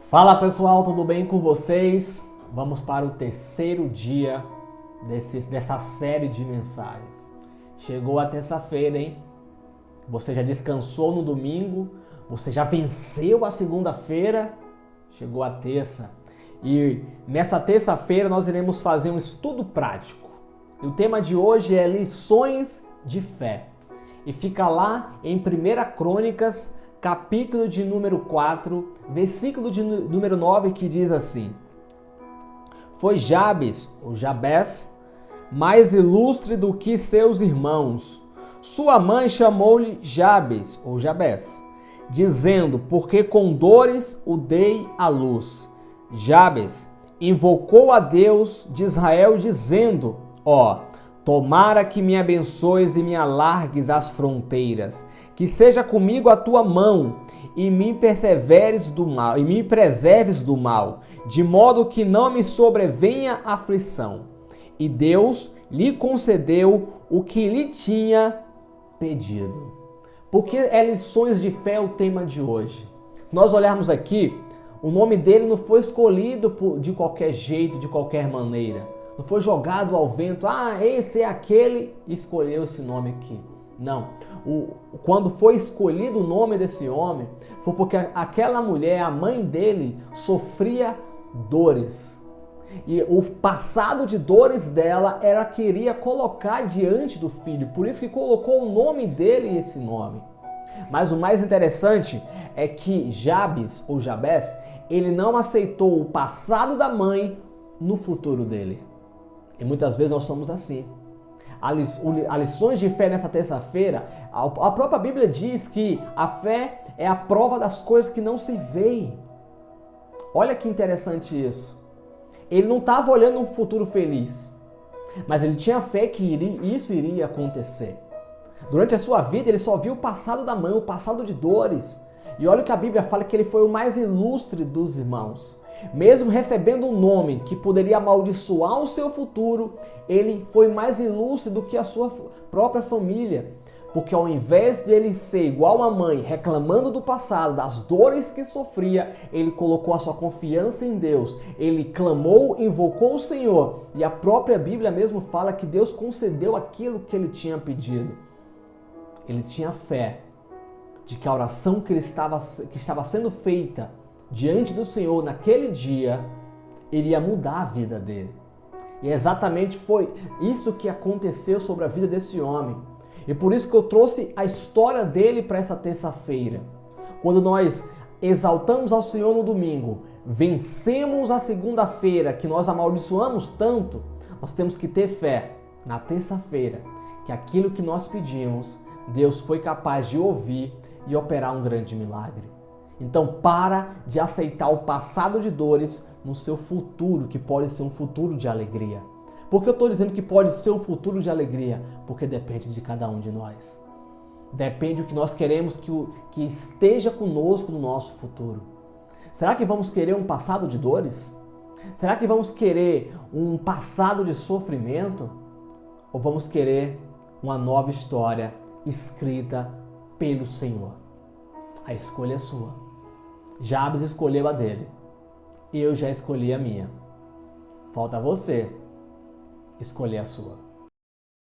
Fala pessoal, tudo bem com vocês? Vamos para o terceiro dia dessa série de mensagens. Chegou a terça-feira, hein? Você já descansou no domingo? Você já venceu a segunda-feira? Chegou a terça. E nessa terça-feira nós iremos fazer um estudo prático. E o tema de hoje é lições de fé. E fica lá em 1 Crônicas, capítulo de número 4, versículo de número 9, que diz assim: Foi Jabes, ou Jabés, mais ilustre do que seus irmãos. Sua mãe chamou-lhe Jabes, ou Jabés, dizendo, porque com dores o dei à luz. Jabes invocou a Deus de Israel, dizendo, tomara que me abençoes e me alargues as fronteiras, que seja comigo a tua mão e me preserves do mal, de modo que não me sobrevenha aflição. E Deus lhe concedeu o que lhe tinha pedido. Porque lições de fé o tema de hoje. Se nós olharmos aqui, o nome dele não foi escolhido de qualquer jeito, de qualquer maneira. Não foi jogado ao vento, esse é aquele, e escolheu esse nome aqui. Não. Quando foi escolhido o nome desse homem, foi porque aquela mulher, a mãe dele, sofria dores. E o passado de dores dela, ela queria colocar diante do filho. Por isso que colocou o nome dele e esse nome. Mas o mais interessante é que Jabes, ou Jabés, ele não aceitou o passado da mãe no futuro dele. E muitas vezes nós somos assim. As lições de fé nessa terça-feira, a própria Bíblia diz que a fé é a prova das coisas que não se veem. Olha que interessante isso. Ele não estava olhando um futuro feliz, mas ele tinha fé que isso iria acontecer. Durante a sua vida, ele só viu o passado da mãe, o passado de dores. E olha o que a Bíblia fala, que ele foi o mais ilustre dos irmãos. Mesmo recebendo um nome que poderia amaldiçoar o seu futuro, ele foi mais ilustre do que a sua própria família. Porque ao invés de ele ser igual à mãe, reclamando do passado, das dores que sofria, ele colocou a sua confiança em Deus. Ele clamou, invocou o Senhor. E a própria Bíblia mesmo fala que Deus concedeu aquilo que ele tinha pedido. Ele tinha fé de que a oração que estava sendo feita diante do Senhor naquele dia iria mudar a vida dele. E exatamente foi isso que aconteceu sobre a vida desse homem. E por isso que eu trouxe a história dele para essa terça-feira. Quando nós exaltamos ao Senhor no domingo, vencemos a segunda-feira que nós amaldiçoamos tanto, nós temos que ter fé na terça-feira que aquilo que nós pedimos, Deus foi capaz de ouvir e operar um grande milagre. Então para de aceitar o passado de dores no seu futuro, que pode ser um futuro de alegria. Por que eu estou dizendo que pode ser um futuro de alegria? Porque depende de cada um de nós. Depende do que nós queremos que esteja conosco no nosso futuro. Será que vamos querer um passado de dores? Será que vamos querer um passado de sofrimento? Ou vamos querer uma nova história escrita pelo Senhor? A escolha é sua. Jabes escolheu a dele. Eu já escolhi a minha. Falta você escolher a sua.